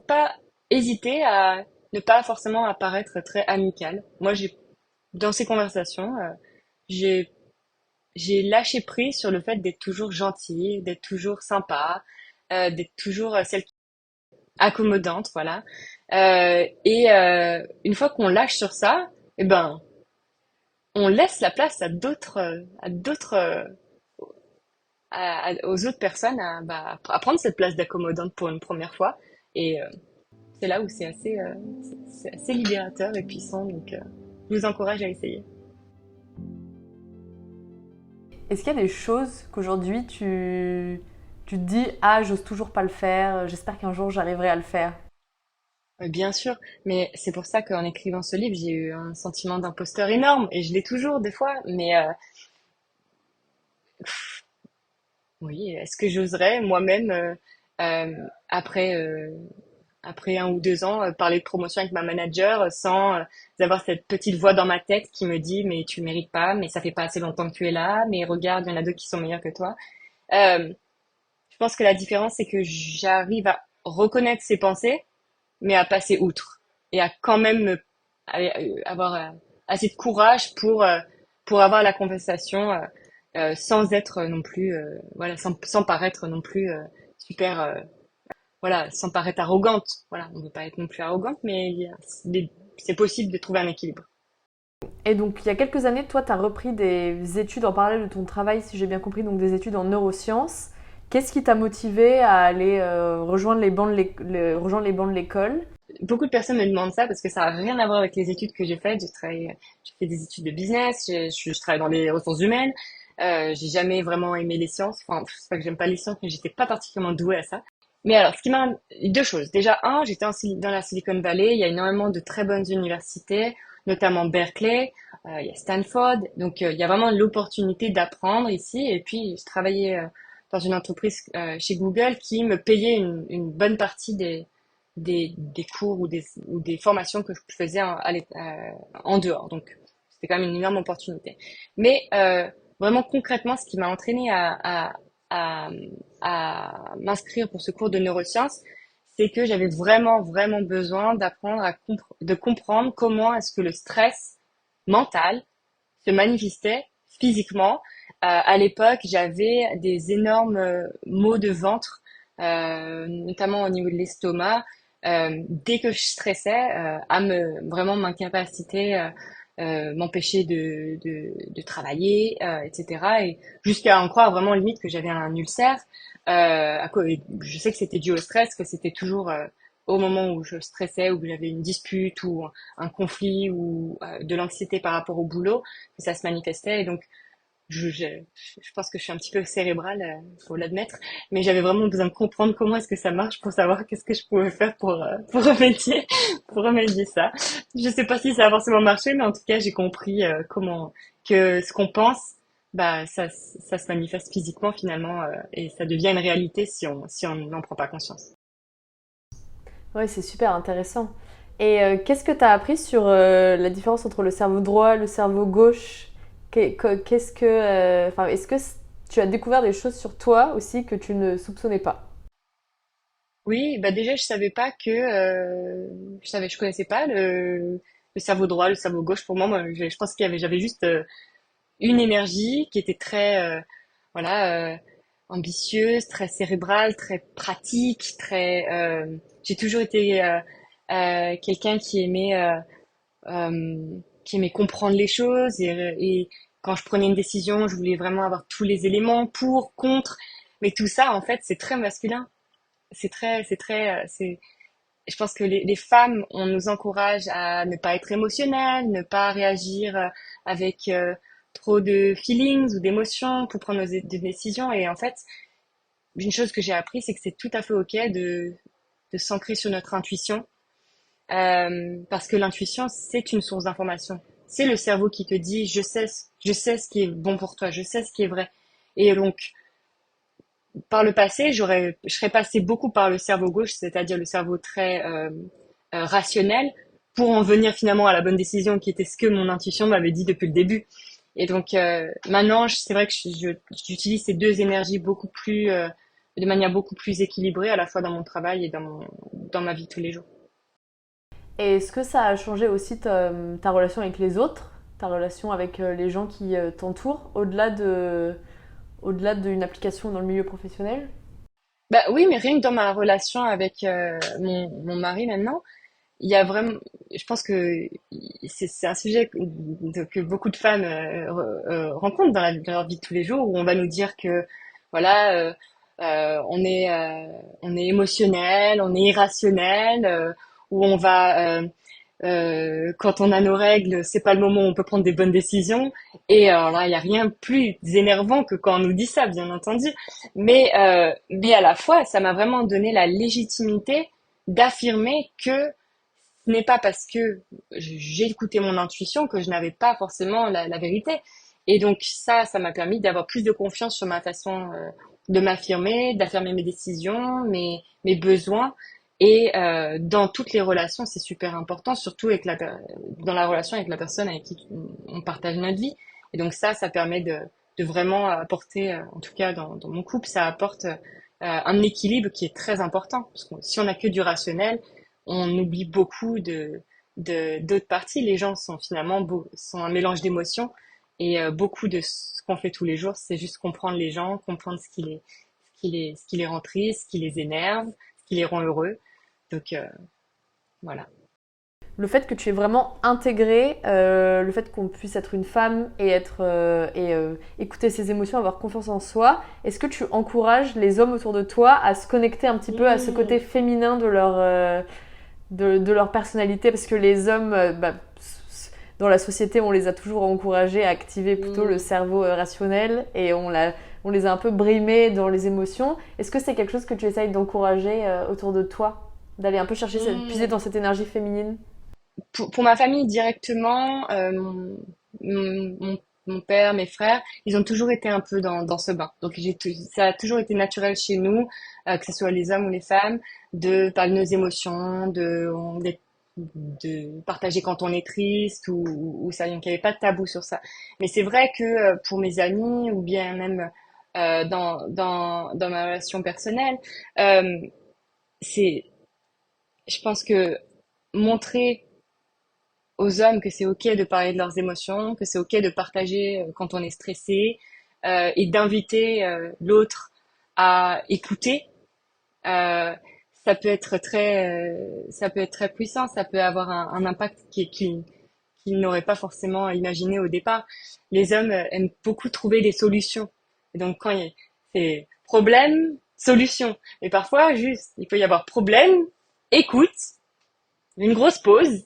[SPEAKER 2] pas hésiter à ne pas forcément apparaître très amical. Moi, dans ces conversations, j'ai, j'ai lâché prise sur le fait d'être toujours gentil, d'être toujours sympa, d'être toujours celle accommodante, voilà. Une fois qu'on lâche sur ça, eh ben, on laisse la place aux autres personnes à prendre cette place d'accommodante pour une première fois. Et c'est là où c'est assez libérateur et puissant. Donc, je vous encourage à essayer.
[SPEAKER 1] Est-ce qu'il y a des choses qu'aujourd'hui tu te dis ah j'ose toujours pas le faire, j'espère qu'un jour j'arriverai à le faire.
[SPEAKER 2] Bien sûr, mais c'est pour ça qu'en écrivant ce livre, j'ai eu un sentiment d'imposteur énorme, et je l'ai toujours des fois, mais oui, est-ce que j'oserais moi-même, euh, après, euh, après 1 ou 2 ans, parler de promotion avec ma manager sans avoir cette petite voix dans ma tête qui me dit, mais tu le mérites pas, mais ça fait pas assez longtemps que tu es là, mais regarde, il y en a d'autres qui sont meilleurs que toi. Euh, je pense que la différence, c'est que j'arrive à reconnaître ces pensées, mais à passer outre et à quand même avoir assez de courage pour avoir la conversation sans être non plus, voilà, sans paraître non plus super, voilà, sans paraître arrogante. Voilà, on ne veut pas être non plus arrogante, mais c'est possible de trouver un équilibre.
[SPEAKER 1] Et donc il y a quelques années, toi tu as repris des études en parallèle de ton travail, si j'ai bien compris, donc des études en neurosciences. Qu'est-ce qui t'a motivé à aller rejoindre les bancs de l'école?
[SPEAKER 2] Beaucoup de personnes me demandent ça parce que ça n'a rien à voir avec les études que j'ai faites. J'ai fait des études de business, je travaille dans les ressources humaines. J'ai jamais vraiment aimé les sciences. Enfin, c'est pas que j'aime pas les sciences, mais j'étais pas particulièrement douée à ça. Mais alors, ce qui m'a, deux choses. Déjà, j'étais dans la Silicon Valley. Il y a énormément de très bonnes universités, notamment Berkeley. Il y a Stanford. Donc, il y a vraiment l'opportunité d'apprendre ici. Et puis, je travaillais dans une entreprise chez Google qui me payait une bonne partie des cours ou des formations que je faisais en dehors. Donc, c'était quand même une énorme opportunité. Mais vraiment concrètement, ce qui m'a entraîné à, à m'inscrire pour ce cours de neurosciences, c'est que j'avais vraiment, vraiment besoin d'apprendre de comprendre comment est-ce que le stress mental se manifestait physiquement. À l'époque, j'avais des énormes maux de ventre, notamment au niveau de l'estomac, dès que je stressais, vraiment m'incapaciter, m'empêcher de travailler, etc. Et jusqu'à en croire vraiment limite que j'avais un ulcère. Et je sais que c'était dû au stress, que c'était toujours au moment où je stressais, ou que j'avais une dispute ou un conflit ou de l'anxiété par rapport au boulot, que ça se manifestait. Et donc je pense que je suis un petit peu cérébrale, faut l'admettre, mais j'avais vraiment besoin de comprendre comment est-ce que ça marche pour savoir qu'est-ce que je pouvais faire pour remédier, pour remédier ça. Je sais pas si ça a forcément marché, mais en tout cas, j'ai compris que ce qu'on pense, ça se manifeste physiquement finalement, et ça devient une réalité si on n'en prend pas conscience.
[SPEAKER 1] Ouais, c'est super intéressant. Et qu'est-ce que tu as appris sur la différence entre le cerveau droit et le cerveau gauche? Qu'est-ce que, enfin, est-ce que tu as découvert des choses sur toi aussi que tu ne soupçonnais pas.
[SPEAKER 2] Oui, bah déjà je savais pas que je connaissais pas le cerveau droit, le cerveau gauche. Pour moi, je pense j'avais juste une énergie qui était très voilà ambitieuse, très cérébrale, très pratique, très. J'ai toujours été quelqu'un qui aimait comprendre les choses et quand je prenais une décision, je voulais vraiment avoir tous les éléments pour, contre. Mais tout ça, en fait, c'est très masculin. Je pense que les femmes, on nous encourage à ne pas être émotionnelles, ne pas réagir avec trop de feelings ou d'émotions pour prendre des décisions. Et en fait, une chose que j'ai appris, c'est que c'est tout à fait OK de s'ancrer sur notre intuition, parce que l'intuition, c'est une source d'information. C'est le cerveau qui te dit, je sais ce qui est bon pour toi, je sais ce qui est vrai. Et donc, par le passé, je serais passé beaucoup par le cerveau gauche, c'est-à-dire le cerveau très rationnel, pour en venir finalement à la bonne décision, qui était ce que mon intuition m'avait dit depuis le début. Et donc maintenant, c'est vrai que j'utilise ces deux énergies de manière beaucoup plus équilibrée, à la fois dans mon travail et dans ma vie de tous les jours.
[SPEAKER 1] Et est-ce que ça a changé aussi ta relation avec les autres, ta relation avec les gens qui t'entourent, au-delà d'une application dans le milieu professionnel?
[SPEAKER 2] Bah oui, mais rien que dans ma relation avec mon mari maintenant, il y a vraiment, je pense que c'est un sujet que beaucoup de femmes rencontrent dans leur vie de tous les jours, où on va nous dire que voilà, on est émotionnel, on est irrationnel, où on va quand on a nos règles, c'est pas le moment où on peut prendre des bonnes décisions. Et alors là, il y a rien de plus énervant que quand on nous dit ça, bien entendu. Mais à la fois, ça m'a vraiment donné la légitimité d'affirmer que ce n'est pas parce que j'ai écouté mon intuition que je n'avais pas forcément la vérité. Et donc ça m'a permis d'avoir plus de confiance sur ma façon de m'affirmer, d'affirmer mes décisions, mes besoins. Et dans toutes les relations, c'est super important, surtout dans la relation avec la personne avec qui on partage notre vie. Et donc ça permet de vraiment apporter, en tout cas dans mon couple, ça apporte un équilibre qui est très important. Parce que si on n'a que du rationnel, on oublie beaucoup d'autres parties. Les gens sont finalement sont un mélange d'émotions et beaucoup de ce qu'on fait tous les jours, c'est juste comprendre les gens, comprendre ce qui les rend tristes, ce qui les énerve, ce qui les rend heureux. Donc voilà.
[SPEAKER 1] Le fait que tu aies vraiment intégré le fait qu'on puisse être une femme et écouter ses émotions, avoir confiance en soi, est-ce que tu encourages les hommes autour de toi à se connecter un petit peu à ce côté féminin de leur personnalité? Parce que les hommes, dans la société, on les a toujours encouragés à activer plutôt le
[SPEAKER 2] Mm.
[SPEAKER 1] cerveau rationnel et on les a un peu brimés dans les émotions. Est-ce que c'est quelque chose que tu essayes d'encourager autour de toi? D'aller un peu chercher, puiser
[SPEAKER 2] Mm.
[SPEAKER 1] dans cette énergie féminine?
[SPEAKER 2] Pour ma famille directement, mon père, mes frères, ils ont toujours été un peu dans ce bain. Donc ça a toujours été naturel chez nous, que ce soit les hommes ou les femmes, de parler de nos émotions, de partager quand on est triste ou ça. Donc il n'y avait pas de tabou sur ça. Mais c'est vrai que pour mes amis ou bien même dans ma relation personnelle, euh, c'est, je pense que montrer aux hommes que c'est OK de parler de leurs émotions, que c'est OK de partager quand on est stressé, et d'inviter l'autre à écouter. Euh, ça peut être très puissant, ça peut avoir un impact qu'ils n'auraient pas forcément imaginé au départ. Les hommes aiment beaucoup trouver des solutions. Et donc c'est problème, solution. Et parfois, juste, il peut y avoir problème, écoute, une grosse pause,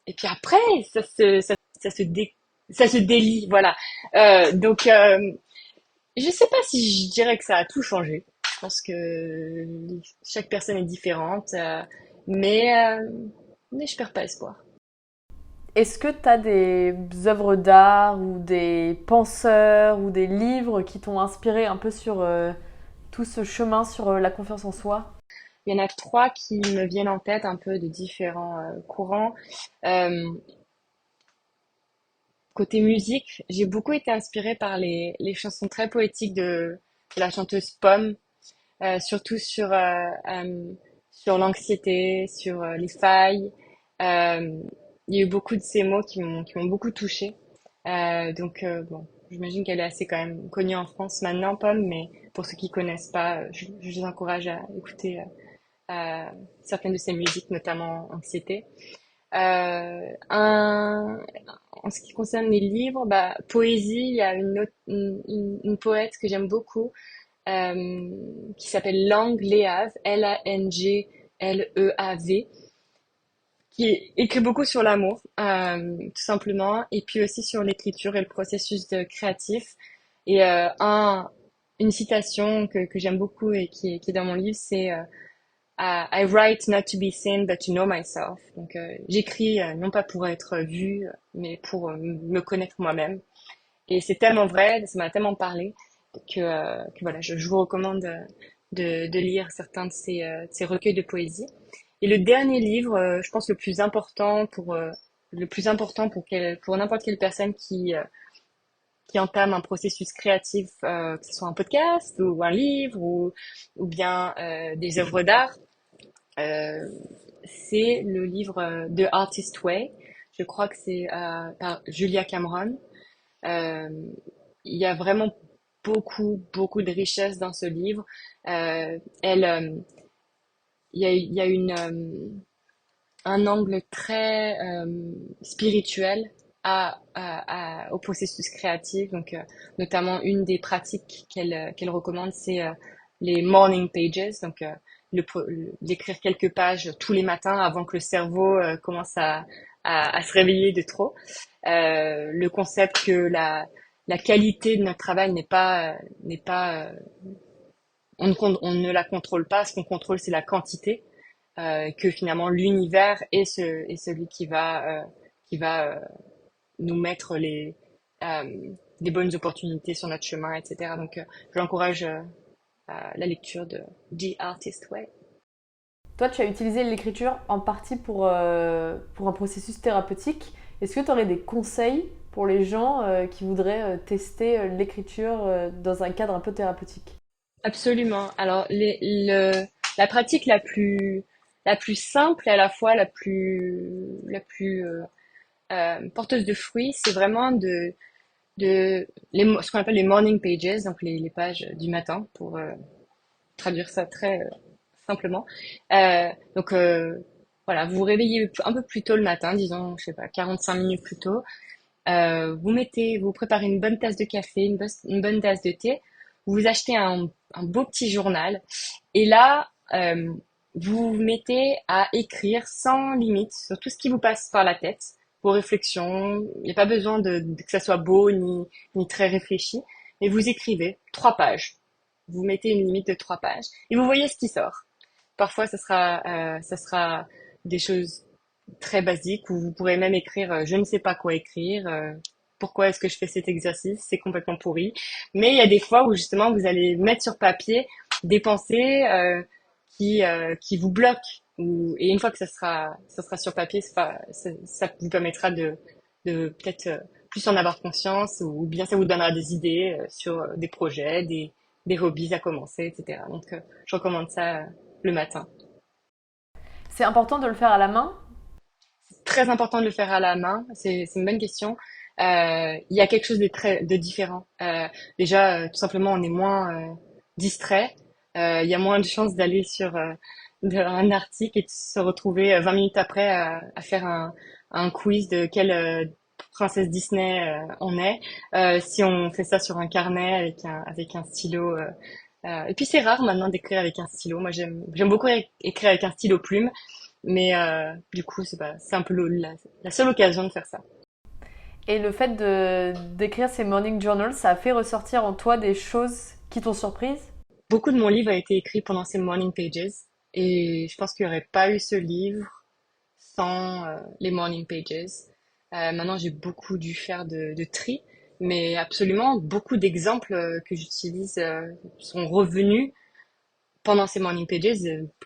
[SPEAKER 2] et puis après, ça se, dé, ça se délie, voilà. Donc, je sais pas si je dirais que ça a tout changé. Je pense que chaque personne est différente, mais, euh, mais je perds pas espoir.
[SPEAKER 1] Est-ce que tu as des œuvres d'art ou des penseurs ou des livres qui t'ont inspiré un peu sur tout ce chemin sur la confiance en soi?
[SPEAKER 2] Il y en a trois qui me viennent en tête, un peu de différents courants. Euh, Côté musique, j'ai beaucoup été inspirée par les chansons très poétiques de la chanteuse Pomme, surtout sur l'anxiété, sur les failles. Euh, il y a eu beaucoup de ces mots qui m'ont beaucoup touchée. Bon, j'imagine qu'elle est assez quand même connue en France maintenant, Pomme, mais pour ceux qui connaissent pas, je vous encourage à écouter certaines de ses musiques, notamment Anxiété. En ce qui concerne les livres, bah, poésie, il y a une poète que j'aime beaucoup qui s'appelle Lang Leav, Langleav, qui écrit beaucoup sur l'amour, tout simplement, et puis aussi sur l'écriture et le processus de créatif. Et une citation que j'aime beaucoup et qui est dans mon livre, c'est I write not to be seen, but to know myself. Donc, j'écris non pas pour être vue, mais pour me connaître moi-même. Et c'est tellement vrai, ça m'a tellement parlé que voilà, je vous recommande de lire certains de ces recueils de poésie. Et le dernier livre, je pense le plus important pour n'importe quelle personne qui entame un processus créatif, que ce soit un podcast ou un livre ou bien des œuvres d'art, euh, c'est le livre The Artist Way. Je crois que c'est par Julia Cameron. Euh, il y a vraiment beaucoup de richesse dans ce livre. Elle, il y a un angle très spirituel au processus créatif. Donc, notamment une des pratiques qu'elle recommande, c'est les morning pages. Donc, d'écrire quelques pages tous les matins avant que le cerveau commence à se réveiller de trop. Le concept que la qualité de notre travail n'est pas on ne la contrôle pas. Ce qu'on contrôle, c'est la quantité. Que finalement l'univers est celui qui va nous mettre des bonnes opportunités sur notre chemin, etc. Donc, j'encourage à la lecture de The Artist Way.
[SPEAKER 1] Toi, tu as utilisé l'écriture en partie pour un processus thérapeutique. Est-ce que tu aurais des conseils pour les gens qui voudraient tester l'écriture dans un cadre un peu thérapeutique?
[SPEAKER 2] Absolument. Alors, la pratique la plus simple et à la fois la plus porteuse de fruits, c'est vraiment ce qu'on appelle les morning pages, donc les pages du matin, pour traduire ça très simplement. Donc, voilà, vous vous réveillez un peu plus tôt le matin, disons, je sais pas, 45 minutes plus tôt. Vous préparez une bonne tasse de café, une bonne tasse de thé. Vous achetez un beau petit journal. Et là, vous vous mettez à écrire sans limite sur tout ce qui vous passe par la tête, vos réflexions. Il n'y a pas besoin que ça soit beau ni très réfléchi. Mais vous écrivez 3 pages. Vous mettez une limite de 3 pages. Et vous voyez ce qui sort. Parfois, ça sera des choses très basiques où vous pourrez même écrire je ne sais pas quoi écrire, pourquoi est-ce que je fais cet exercice, c'est complètement pourri. Mais il y a des fois où justement vous allez mettre sur papier des pensées qui vous bloquent. Et une fois que ça sera sur papier, ça vous permettra de peut-être plus en avoir conscience ou bien ça vous donnera des idées sur des projets, des hobbies à commencer, etc. Donc je recommande ça le matin.
[SPEAKER 1] C'est important de le faire à la main.
[SPEAKER 2] Très important de le faire à la main. C'est une bonne question. Il y a quelque chose de différent. Déjà, tout simplement, on est moins distrait. Il y a moins de chances d'aller sur un article et de se retrouver 20 minutes après à faire un quiz de quelle princesse Disney on est. Si on fait ça sur un carnet avec un stylo. Et puis c'est rare maintenant d'écrire avec un stylo. Moi, j'aime beaucoup écrire avec un stylo plume. Mais du coup, c'est un peu la seule occasion de faire ça.
[SPEAKER 1] Et le fait d'écrire ces morning journals, ça a fait ressortir en toi des choses qui t'ont surprise?
[SPEAKER 2] Beaucoup de mon livre a été écrit pendant ces morning pages. Et je pense qu'il n'y aurait pas eu ce livre sans les morning pages. Maintenant, j'ai beaucoup dû faire de tri. Mais absolument, beaucoup d'exemples que j'utilise sont revenus pendant ces morning pages,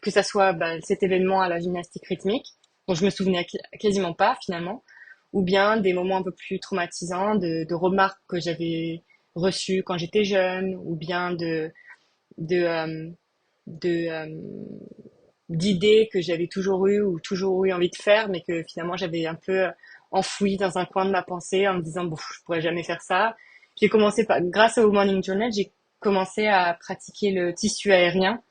[SPEAKER 2] que ça soit cet événement à la gymnastique rythmique, dont je me souvenais quasiment pas finalement, ou bien des moments un peu plus traumatisants de remarques que j'avais reçues quand j'étais jeune, ou bien de, de d'idées que j'avais toujours eues ou toujours eu envie de faire, mais que finalement j'avais un peu enfoui dans un coin de ma pensée en me disant bon, je pourrais jamais faire ça. J'ai commencé par, grâce au Morning Journal, j'ai commencé à pratiquer le tissu aérien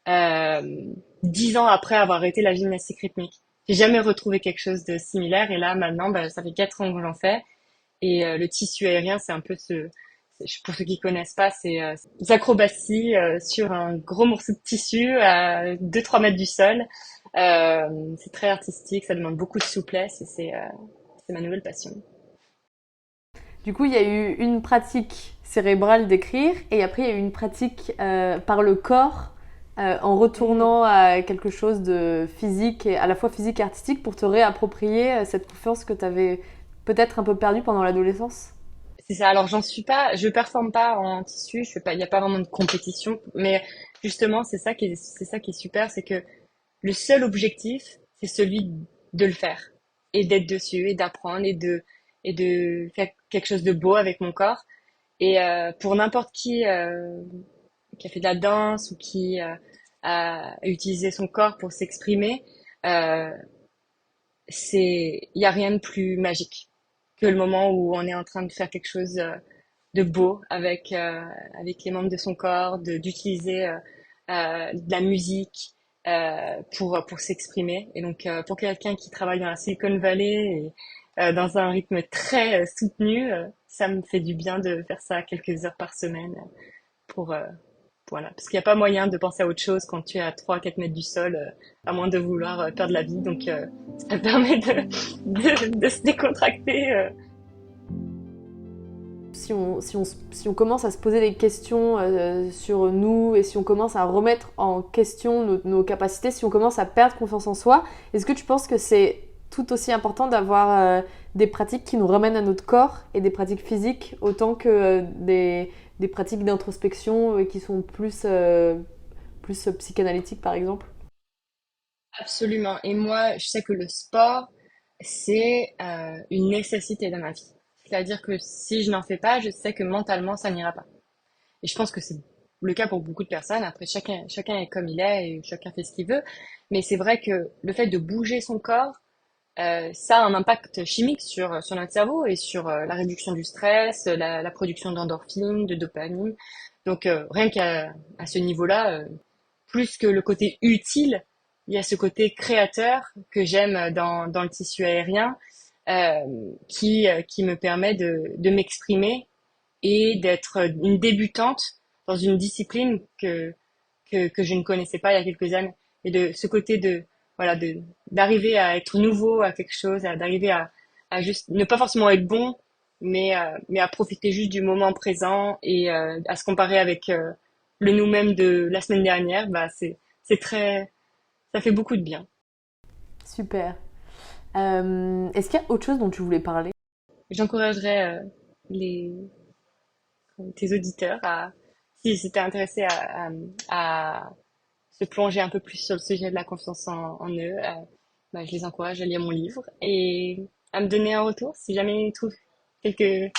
[SPEAKER 2] 10 ans après avoir arrêté la gymnastique rythmique. J'ai jamais retrouvé quelque chose de similaire et là maintenant, bah, ça fait 4 ans que j'en fais et le tissu aérien, c'est un peu pour ceux qui connaissent pas, c'est des acrobaties sur un gros morceau de tissu à 2-3 mètres du sol. C'est très artistique, ça demande beaucoup de souplesse et c'est ma nouvelle passion.
[SPEAKER 1] Du coup, il y a eu une pratique cérébrale d'écrire et après il y a eu une pratique par le corps en retournant à quelque chose de physique, et à la fois physique et artistique pour te réapproprier cette confiance que tu avais peut-être un peu perdue pendant l'adolescence.
[SPEAKER 2] C'est ça. Alors, j'en suis pas, je performe pas en tissu, je fais pas, il n'y a pas vraiment de compétition, mais justement, c'est ça qui est super, c'est que le seul objectif, c'est celui de le faire et d'être dessus et d'apprendre et de faire quelque chose de beau avec mon corps. Et pour n'importe qui a fait de la danse ou qui a utilisé son corps pour s'exprimer, euh, il y a rien de plus magique que le moment où on est en train de faire quelque chose de beau avec les membres de son corps, d'utiliser de la musique pour s'exprimer. Et donc, pour quelqu'un qui travaille dans la Silicon Valley et dans un rythme très soutenu, ça me fait du bien de faire ça quelques heures par semaine pour, voilà. Parce qu'il n'y a pas moyen de penser à autre chose quand tu es à 3-4 mètres du sol, à moins de vouloir perdre la vie. Donc, ça permet de se décontracter.
[SPEAKER 1] Si on commence à se poser des questions sur nous et si on commence à remettre en question nos capacités, si on commence à perdre confiance en soi, est-ce que tu penses que c'est tout aussi important d'avoir des pratiques qui nous ramènent à notre corps et des pratiques physiques autant que des pratiques d'introspection qui sont plus psychanalytiques par exemple?
[SPEAKER 2] Absolument. Et moi, je sais que le sport, c'est une nécessité dans ma vie. C'est-à-dire que si je n'en fais pas, je sais que mentalement, ça n'ira pas. Et je pense que c'est le cas pour beaucoup de personnes. Après, chacun est comme il est et chacun fait ce qu'il veut. Mais c'est vrai que le fait de bouger son corps, ça a un impact chimique sur notre cerveau et sur la réduction du stress, la production d'endorphines, de dopamine. Donc, rien à ce niveau-là, plus que le côté utile, il y a ce côté créateur que j'aime dans le tissu aérien, euh, qui me permet de m'exprimer et d'être une débutante dans une discipline que je ne connaissais pas il y a quelques années. Et de ce côté voilà, d'arriver à être nouveau à quelque chose, d'arriver à juste, ne pas forcément être bon, mais à profiter juste du moment présent et à se comparer avec le nous-mêmes de la semaine dernière, bah, c'est très, ça fait beaucoup de bien.
[SPEAKER 1] Super. Est-ce qu'il y a autre chose dont tu voulais parler?
[SPEAKER 2] J'encouragerais les, tes auditeurs si t'es intéressé à se plonger un peu plus sur le sujet de la confiance en eux, bah, je les encourage à lire mon livre et à me donner un retour si jamais ils trouvent quelques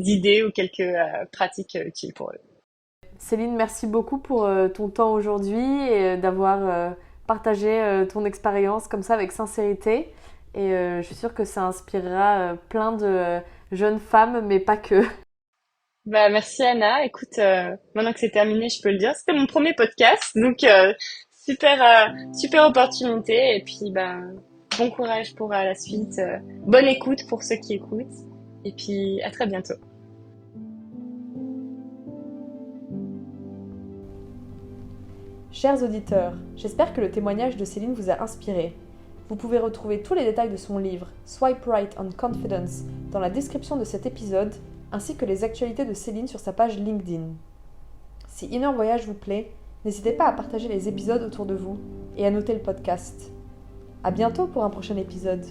[SPEAKER 2] idées ou quelques pratiques utiles pour eux.
[SPEAKER 1] Céline, merci beaucoup pour ton temps aujourd'hui et d'avoir partagé ton expérience comme ça avec sincérité. Et je suis sûre que ça inspirera plein de jeunes femmes, mais pas que.
[SPEAKER 2] Bah, merci Anna. Écoute, maintenant que c'est terminé, je peux le dire. C'était mon premier podcast, donc super opportunité. Et puis, bah, bon courage pour la suite. Bonne écoute pour ceux qui écoutent. Et puis, à très bientôt.
[SPEAKER 1] Chers auditeurs, j'espère que le témoignage de Céline vous a inspiré. Vous pouvez retrouver tous les détails de son livre Swipe Right on Confidence dans la description de cet épisode, ainsi que les actualités de Céline sur sa page LinkedIn. Si Inner Voyage vous plaît, n'hésitez pas à partager les épisodes autour de vous et à noter le podcast. À bientôt pour un prochain épisode.